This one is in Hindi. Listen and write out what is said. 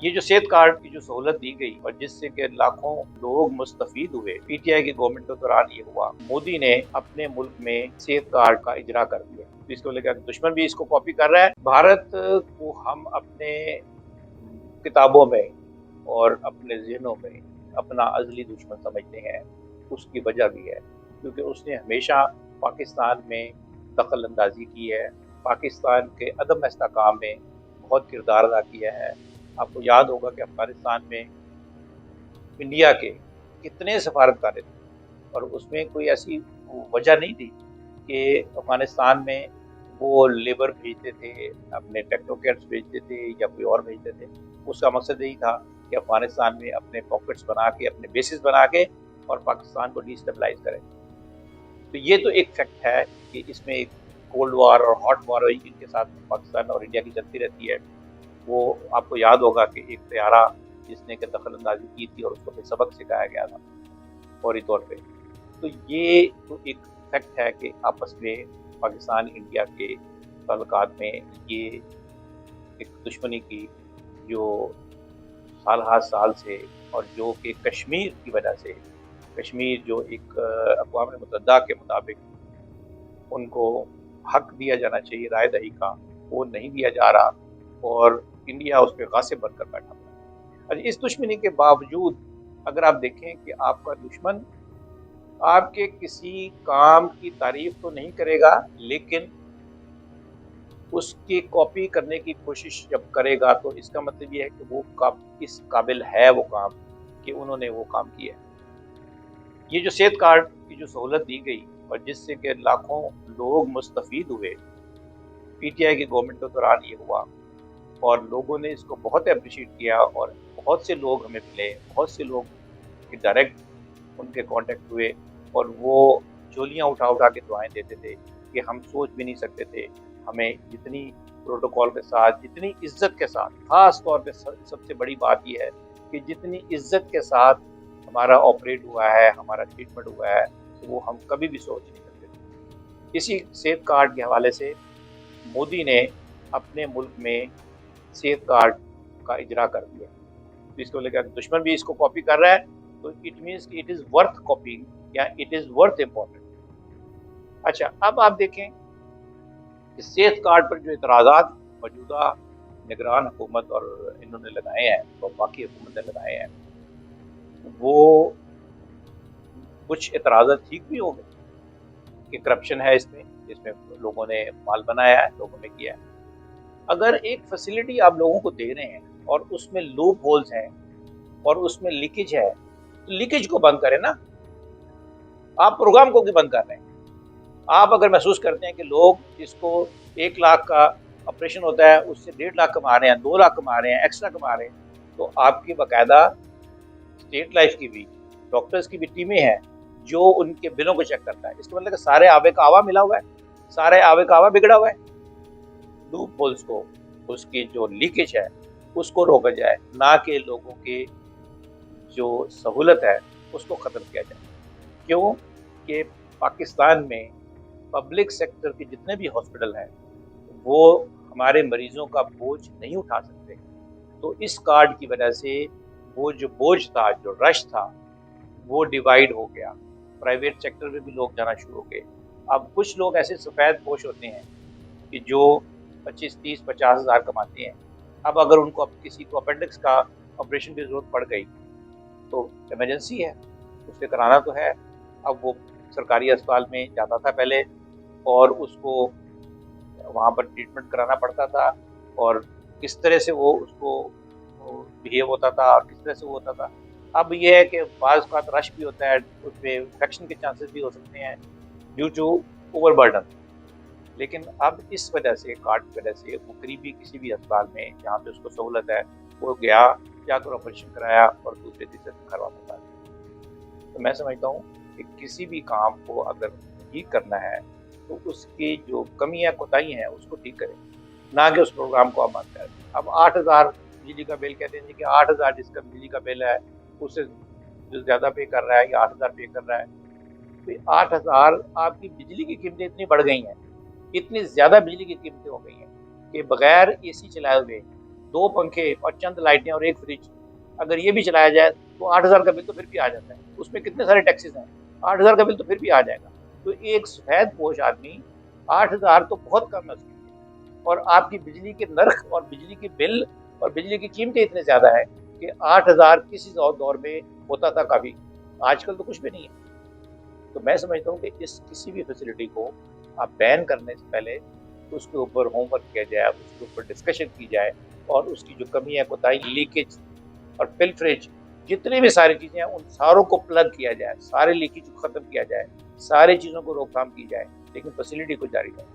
ये जो सेहत कार्ड की जो सहूलत दी गई और जिससे कि लाखों लोग मुस्तफीद हुए, पीटीआई की गवर्नमेंट के दौरान ये हुआ। मोदी ने अपने मुल्क में सेहत कार्ड का इजरा कर दिया, तो इसको लेकर दुश्मन भी इसको कॉपी कर रहा है। भारत को हम अपने किताबों में और अपने जहनों में अपना अजली दुश्मन समझते हैं। उसकी वजह भी है क्योंकि उसने हमेशा पाकिस्तान में दखल अंदाजी की है, पाकिस्तान के अदम इस्तेहकाम में बहुत किरदार अदा किया है। आपको याद होगा कि अफगानिस्तान में इंडिया के कितने सफारतखाने थे और उसमें कोई ऐसी वजह नहीं थी कि अफगानिस्तान में वो लेबर भेजते थे, अपने टेक्नोक्रेट्स भेजते थे या कोई और भेजते थे। उसका मकसद यही था कि अफगानिस्तान में अपने पॉकेट्स बना के, अपने बेसिस बना के और पाकिस्तान को डिस्टेबलाइज करें। तो ये तो एक फैक्ट है कि इसमें एक कोल्ड वार और हॉट वार इनके साथ पाकिस्तान और इंडिया की चलती रहती है। वो आपको याद होगा कि एक तैयारा जिसने कि दखल अंदाजी की थी और उसको फिर सबक सिखाया गया था फौरी तौर पे। तो ये तो एक फैक्ट है कि आपस में पाकिस्तान इंडिया के ताल्लुकात में ये एक दुश्मनी की जो साल हर साल से और जो कि कश्मीर की वजह से, कश्मीर जो एक अक़वाम मुत्तहिदा के मुताबिक उनको हक दिया जाना चाहिए राय दही का, वो नहीं दिया जा रहा और इंडिया उस पर गासिब बनकर बैठा हुआ है। इस दुश्मनी के बावजूद अगर आप देखें कि आपका दुश्मन आपके किसी काम की तारीफ तो नहीं करेगा, लेकिन उसकी कॉपी करने की कोशिश जब करेगा तो इसका मतलब ये है कि वो इस काबिल है वो काम कि उन्होंने वो काम किया है। ये जो सेहत कार्ड की जो सहूलत दी गई और जिससे कि लाखों लोग मुस्तफीद हुए, पीटीआई की गवर्नमेंट के दौरान ये हुआ और लोगों ने इसको बहुत अप्रिशिएट किया और बहुत से लोग हमें मिले, बहुत से लोग डायरेक्ट उनके कांटेक्ट हुए और वो झोलियाँ उठा उठा के दुआएं देते थे कि हम सोच भी नहीं सकते थे हमें जितनी प्रोटोकॉल के साथ, जितनी इज्जत के साथ, ख़ास तौर पे सबसे बड़ी बात ये है कि जितनी इज्जत के साथ हमारा ऑपरेट हुआ है, हमारा ट्रीटमेंट हुआ है, तो वो हम कभी भी सोच नहीं सकते थे। इसी सेहत कार्ड के हवाले से मोदी ने अपने मुल्क में सेहत कार्ड का इजरा कर दिया, तो इसको लेकर दुश्मन भी इसको कॉपी कर रहा है। तो it means it is worth copying या इट इज़ वर्थ इम्पोर्टेंट। अच्छा, अब आप देखें कि सेहत कार्ड पर जो इतराज़ात मौजूदा निगरान हुकूमत और इन्होंने लगाए हैं, तो बाकी हुकूमत ने लगाए हैं, वो कुछ इतराज़ात ठीक भी हो गए कि करप्शन है इसमें, इसमें लोगों ने माल बनाया है, लोगों ने किया है। अगर एक फैसिलिटी आप लोगों को दे रहे हैं और उसमें लूप होल्स हैं और उसमें लीकेज है, तो लीकेज को बंद करें ना। आप प्रोग्राम को क्यों बंद कर रहे हैं? आप अगर महसूस करते हैं कि लोग इसको 1 लाख का ऑपरेशन होता है उससे 1.5 लाख कमा रहे हैं, 2 लाख कमा रहे हैं, एक्स्ट्रा कमा रहे हैं, तो आपकी बाकायदा स्टेट लाइफ की भी, डॉक्टर्स की भी टीमें हैं जो उनके बिलों को चेक करता है। इसका मतलब कि सारे आवे का आवा मिला हुआ है, सारे आवे का आवा बिगड़ा हुआ है। लूप होल्स को, उसकी जो लीकेज है उसको रोका जाए, ना कि लोगों की जो सहूलत है उसको ख़त्म किया जाए। क्यों कि पाकिस्तान में पब्लिक सेक्टर के जितने भी हॉस्पिटल हैं वो हमारे मरीज़ों का बोझ नहीं उठा सकते। तो इस कार्ड की वजह से वो जो बोझ था, जो रश था, वो डिवाइड हो गया। प्राइवेट सेक्टर में भी लोग जाना शुरू हो गए। अब कुछ लोग ऐसे सफ़ेद पोश होते हैं कि जो 25, 30, 50 हज़ार कमाते हैं। अब अगर उनको किसी को अपेंडिक्स का ऑपरेशन की ज़रूरत पड़ गई तो इमरजेंसी है, उसे कराना तो है। अब वो सरकारी अस्पताल में जाता था पहले और उसको वहाँ पर ट्रीटमेंट कराना पड़ता था और किस तरह से वो उसको बिहेव होता था और किस तरह से वो होता था। अब ये है कि बाज़ का रश भी होता है, उसमें इन्फेक्शन के चांसेस भी हो सकते हैं ड्यू टू ओवरबर्डन। लेकिन अब इस वजह से, कार्ड की वजह से, वो करीबी किसी भी अस्पताल में जहाँ पे उसको सहूलत है वो गया, जाकर ऑपरेशन कराया और दूसरे तीसरे दिन घर वापस आ गया। तो मैं समझता हूँ कि किसी भी काम को अगर ठीक करना है तो उसकी जो कमियाँ कोताहियाँ हैं उसको ठीक करें, ना कि उस प्रोग्राम को आप बंद करें। अब 8,000 बिजली का बिल कहते हैं जी कि 8,000 जिसका बिजली का बिल है उससे जो ज़्यादा पे कर रहा है या 8,000 पे कर रहा है, तो 8,000 आपकी बिजली की कीमतें इतनी बढ़ गई हैं, इतनी ज़्यादा बिजली की कीमतें हो गई हैं कि बगैर एसी चलाए हुए 2 पंखे और चंद लाइटें और एक फ्रिज, अगर ये भी चलाया जाए तो 8,000 का बिल तो फिर भी आ जाता है। उसमें कितने सारे टैक्सेस हैं, 8,000 का बिल तो फिर भी आ जाएगा। तो एक सफ़ेद पोश आदमी 8,000 तो बहुत कम है उसके लिए, और आपकी बिजली के नर्क और बिजली के बिल और बिजली की कीमतें इतने ज़्यादा है कि 8,000 किसी और दौर में होता था काफ़ी, आजकल तो कुछ भी नहीं है। तो मैं समझता हूँ कि इस किसी भी फैसिलिटी को आप बैन करने से पहले उसके ऊपर होमवर्क किया जाए, उसके ऊपर डिस्कशन की जाए, और उसकी जो कमियाँ, कोताही, लीकेज और पिल्फरेज, जितनी भी सारी चीज़ें हैं उन सारों को प्लग किया जाए, सारे लीकेज को ख़त्म किया जाए, सारी चीज़ों को रोकथाम की जाए, लेकिन फैसिलिटी को जारी रहे।